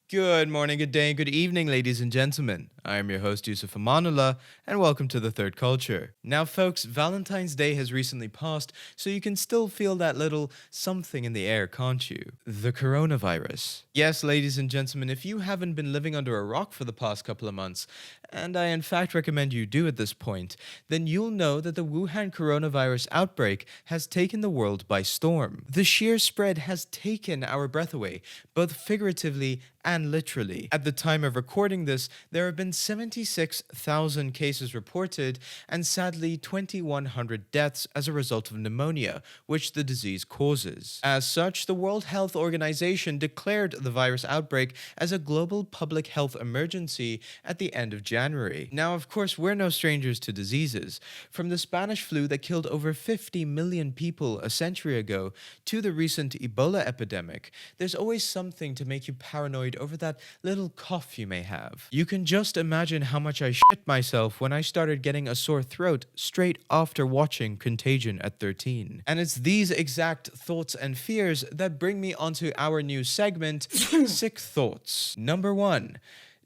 Good morning, good day, good evening, ladies and gentlemen. I am your host, Yusuf Amanullah, and welcome to the Third Culture. Now, folks, Valentine's Day has recently passed, so you can still feel that little something in the air, can't you? The coronavirus. Yes, ladies and gentlemen, if you haven't been living under a rock for the past couple of months, and I in fact recommend you do at this point, then you'll know that the Wuhan coronavirus outbreak has taken the world by storm. The sheer spread has taken our breath away, both figuratively and literally. At the time of recording this, there have been 76,000 cases reported and sadly 2,100 deaths as a result of pneumonia, which the disease causes. As such, the World Health Organization declared the virus outbreak as a global public health emergency at the end of January. Now, of course, we're no strangers to diseases. From the Spanish flu that killed over 50 million people a century ago to the recent Ebola epidemic, there's always something to make you paranoid over that little cough you may have. You can just imagine how much I shit myself when I started getting a sore throat straight after watching Contagion at 13. And it's these exact thoughts and fears that bring me onto our new segment, Sick Thoughts. Number 1.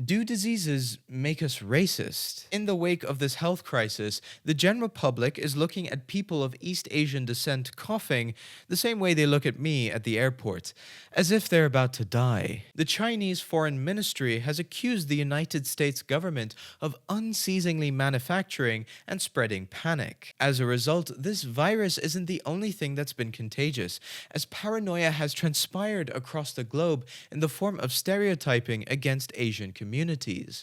Do diseases make us racist? In the wake of this health crisis, the general public is looking at people of East Asian descent coughing the same way they look at me at the airport, as if they're about to die. The Chinese Foreign Ministry has accused the United States government of unceasingly manufacturing and spreading panic. As a result, this virus isn't the only thing that's been contagious, as paranoia has transpired across the globe in the form of stereotyping against Asian communities.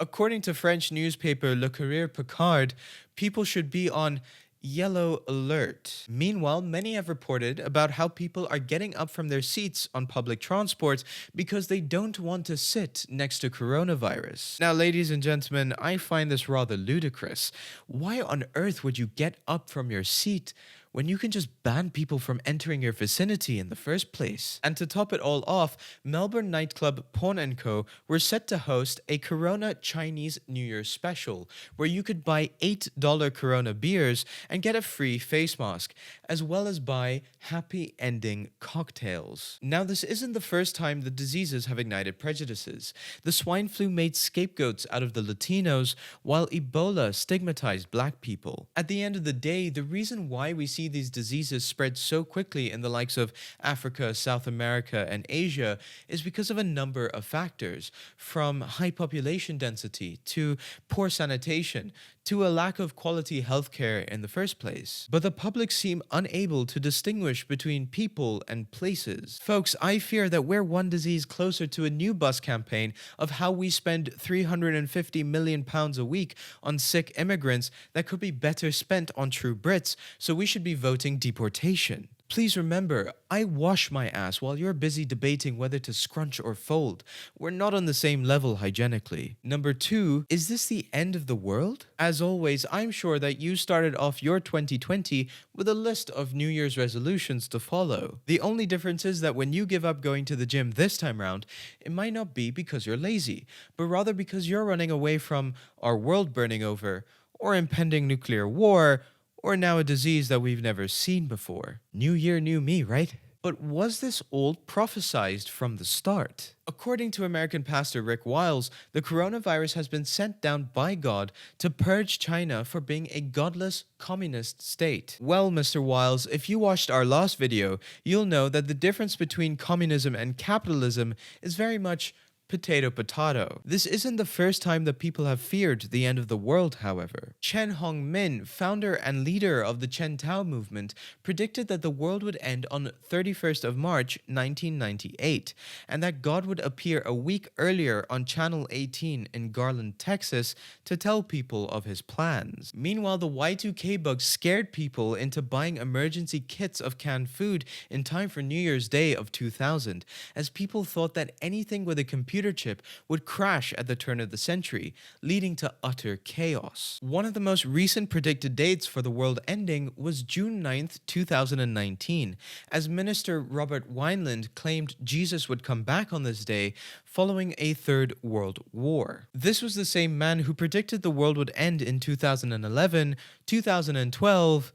According to French newspaper Le Courrier Picard, people should be on yellow alert. Meanwhile, many have reported about how people are getting up from their seats on public transport because they don't want to sit next to coronavirus. Now, ladies and gentlemen, I find this rather ludicrous. Why on earth would you get up from your seat when you can just ban people from entering your vicinity in the first place? And to top it all off, Melbourne nightclub Pawn & Co. were set to host a Corona Chinese New Year special, where you could buy $8 Corona beers and get a free face mask, as well as buy happy ending cocktails. Now, this isn't the first time the diseases have ignited prejudices. The swine flu made scapegoats out of the Latinos, while Ebola stigmatized black people. At the end of the day, the reason why we see these diseases spread so quickly in the likes of Africa, South America, and Asia is because of a number of factors, from high population density to poor sanitation to a lack of quality healthcare in the first place. But the public seem unable to distinguish between people and places. Folks, I fear that we're one disease closer to a new bus campaign of how we spend £350 million a week on sick immigrants that could be better spent on true Brits, so we should be voting deportation. Please remember, I wash my ass while you're busy debating whether to scrunch or fold. We're not on the same level hygienically. Number 2, is this the end of the world? As always, I'm sure that you started off your 2020 with a list of New Year's resolutions to follow. The only difference is that when you give up going to the gym this time round, it might not be because you're lazy, but rather because you're running away from our world burning over, or impending nuclear war, or now a disease that we've never seen before. New year, new me, right? But was this all prophesized from the start? According to American pastor Rick Wiles, the coronavirus has been sent down by God to purge China for being a godless communist state. Well, Mr. Wiles, if you watched our last video, you'll know that the difference between communism and capitalism is very much potato. This isn't the first time that people have feared the end of the world, however. Chen Hongmin, founder and leader of the Chen Tao movement, predicted that the world would end on 31st of March 1998, and that God would appear a week earlier on Channel 18 in Garland, Texas, to tell people of his plans. Meanwhile, the Y2K bug scared people into buying emergency kits of canned food in time for New Year's Day of 2000, as people thought that anything with a computer chip would crash at the turn of the century, leading to utter chaos. One of the most recent predicted dates for the world ending was June 9th, 2019, as Minister Robert Wineland claimed Jesus would come back on this day following a third world war. This was the same man who predicted the world would end in 2011, 2012,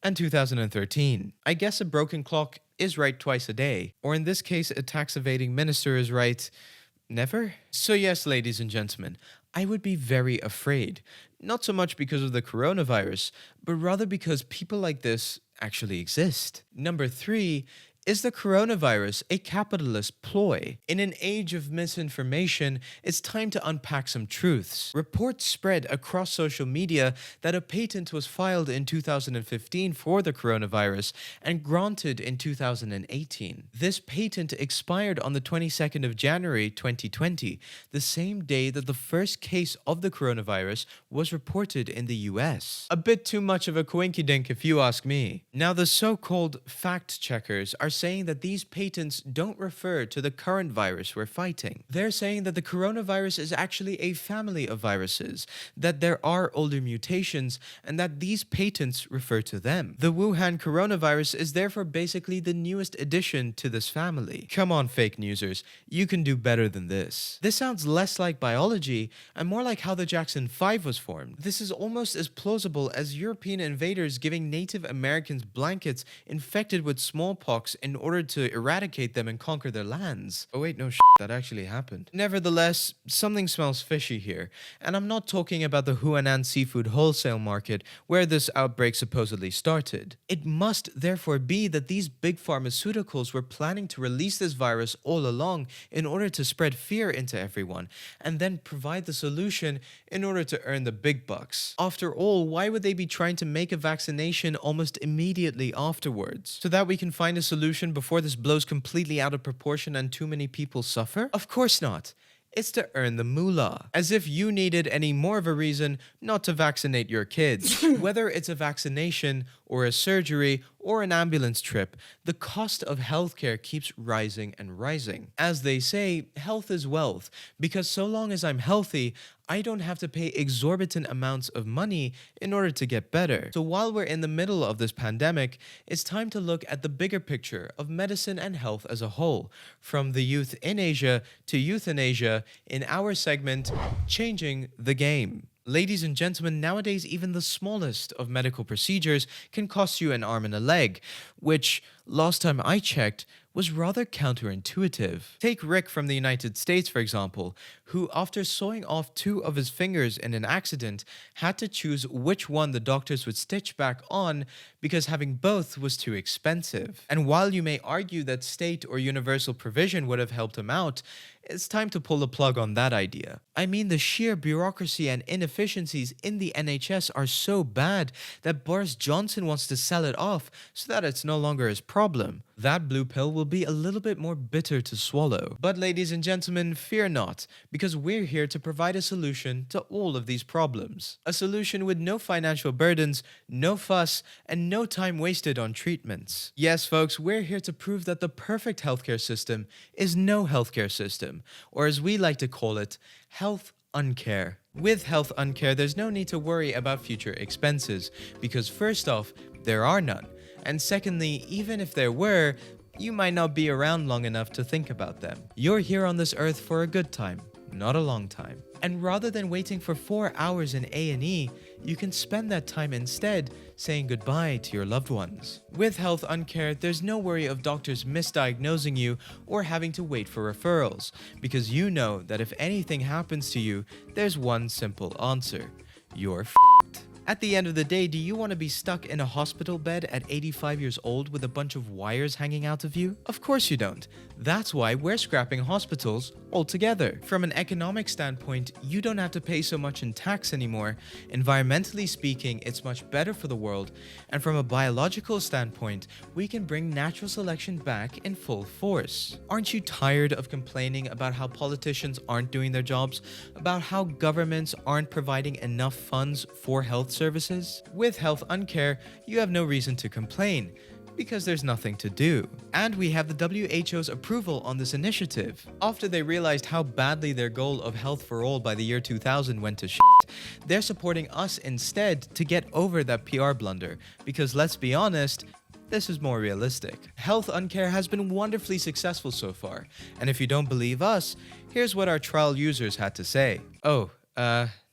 and 2013. I guess a broken clock is right twice a day, or in this case, a tax evading minister is right Never? So yes, ladies and gentlemen, I would be very afraid. Not so much because of the coronavirus, but rather because people like this actually exist. Number 3, is the coronavirus a capitalist ploy? In an age of misinformation, it's time to unpack some truths. Reports spread across social media that a patent was filed in 2015 for the coronavirus and granted in 2018. This patent expired on the 22nd of January 2020, the same day that the first case of the coronavirus was reported in the US. A bit too much of a coinkydink if you ask me. Now, the so-called fact checkers are saying that these patents don't refer to the current virus we're fighting. They're saying that the coronavirus is actually a family of viruses, that there are older mutations, and that these patents refer to them. The Wuhan coronavirus is therefore basically the newest addition to this family. Come on, fake newsers, you can do better than this. This sounds less like biology and more like how the Jackson 5 was formed. This is almost as plausible as European invaders giving Native Americans blankets infected with smallpox in order to eradicate them and conquer their lands. Oh wait, no that actually happened. Nevertheless, something smells fishy here, and I'm not talking about the Huanan seafood wholesale market where this outbreak supposedly started. It must therefore be that these big pharmaceuticals were planning to release this virus all along in order to spread fear into everyone, and then provide the solution in order to earn the big bucks. After all, why would they be trying to make a vaccination almost immediately afterwards? So that we can find a solution before this blows completely out of proportion and too many people suffer? Of course not. It's to earn the moolah. As if you needed any more of a reason not to vaccinate your kids. Whether it's a vaccination or a surgery or an ambulance trip, the cost of healthcare keeps rising and rising. As they say, health is wealth, because so long as I'm healthy, I don't have to pay exorbitant amounts of money in order to get better. So while we're in the middle of this pandemic, it's time to look at the bigger picture of medicine and health as a whole, from the youth in Asia to euthanasia in our segment, Changing the Game. Ladies and gentlemen, nowadays even the smallest of medical procedures can cost you an arm and a leg, which, last time I checked, was rather counterintuitive. Take Rick from the United States, for example, who, after sawing off 2 of his fingers in an accident, had to choose which one the doctors would stitch back on because having both was too expensive. And while you may argue that state or universal provision would have helped him out, it's time to pull the plug on that idea. I mean, the sheer bureaucracy and inefficiencies in the NHS are so bad that Boris Johnson wants to sell it off so that it's no longer his problem. That blue pill will be a little bit more bitter to swallow. But ladies and gentlemen, fear not, because we're here to provide a solution to all of these problems. A solution with no financial burdens, no fuss, and no time wasted on treatments. Yes, folks, we're here to prove that the perfect healthcare system is no healthcare system, or as we like to call it, health uncare. With health uncare, there's no need to worry about future expenses, because first off, there are none. And secondly, even if there were, you might not be around long enough to think about them. You're here on this earth for a good time, not a long time. And rather than waiting for 4 hours in A&E, you can spend that time instead saying goodbye to your loved ones. With health uncare, there's no worry of doctors misdiagnosing you or having to wait for referrals, because you know that if anything happens to you, there's one simple answer: you're f***ed. At the end of the day, do you want to be stuck in a hospital bed at 85 years old with a bunch of wires hanging out of you? Of course you don't. That's why we're scrapping hospitals altogether. From an economic standpoint, you don't have to pay so much in tax anymore. Environmentally speaking, it's much better for the world. And from a biological standpoint, we can bring natural selection back in full force. Aren't you tired of complaining about how politicians aren't doing their jobs? About how governments aren't providing enough funds for health services? With health uncare, you have no reason to complain, because there's nothing to do. And we have the WHO's approval on this initiative. After they realized how badly their goal of health for all by the year 2000 went to shit, they're supporting us instead to get over that PR blunder, because let's be honest, this is more realistic. Health uncare has been wonderfully successful so far, and if you don't believe us, here's what our trial users had to say. Oh,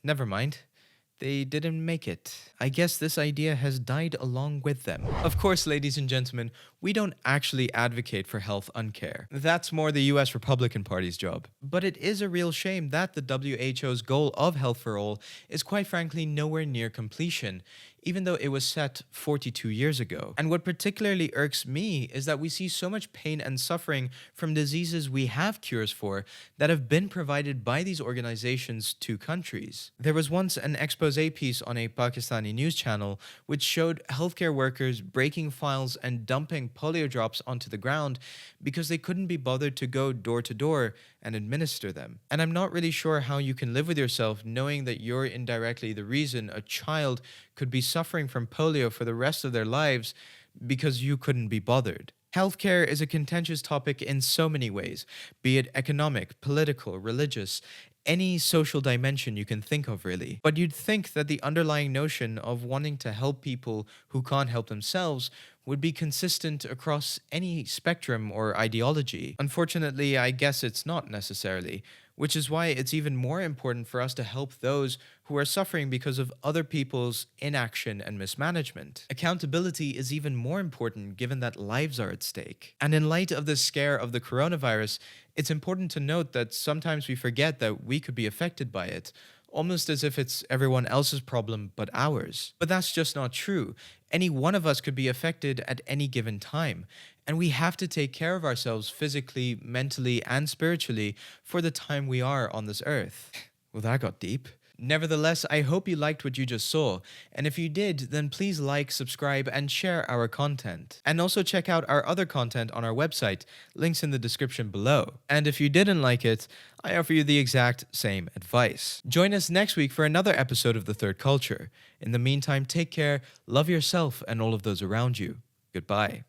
never mind. they didn't make it. I guess this idea has died along with them. Of course, ladies and gentlemen, we don't actually advocate for health uncare. That's more the US Republican Party's job. But it is a real shame that the WHO's goal of health for all is quite frankly nowhere near completion, even though it was set 42 years ago. And what particularly irks me is that we see so much pain and suffering from diseases we have cures for that have been provided by these organizations to countries. There was once an expose piece on a Pakistani news channel which showed healthcare workers breaking files and dumping polio drops onto the ground because they couldn't be bothered to go door to door and administer them. And I'm not really sure how you can live with yourself knowing that you're indirectly the reason a child could be suffering from polio for the rest of their lives because you couldn't be bothered. Healthcare is a contentious topic in so many ways, be it economic, political, religious, any social dimension you can think of, really. But you'd think that the underlying notion of wanting to help people who can't help themselves would be consistent across any spectrum or ideology. Unfortunately, I guess it's not necessarily, which is why it's even more important for us to help those who are suffering because of other people's inaction and mismanagement. Accountability is even more important given that lives are at stake. And in light of the scare of the coronavirus, it's important to note that sometimes we forget that we could be affected by it, almost as if it's everyone else's problem but ours. But that's just not true. Any one of us could be affected at any given time, and we have to take care of ourselves physically, mentally, and spiritually for the time we are on this earth. Well, that got deep. Nevertheless, I hope you liked what you just saw, and if you did, then please like, subscribe, and share our content. And also check out our other content on our website, links in the description below. And if you didn't like it, I offer you the exact same advice. Join us next week for another episode of The Third Culture. In the meantime, take care, love yourself and all of those around you. Goodbye.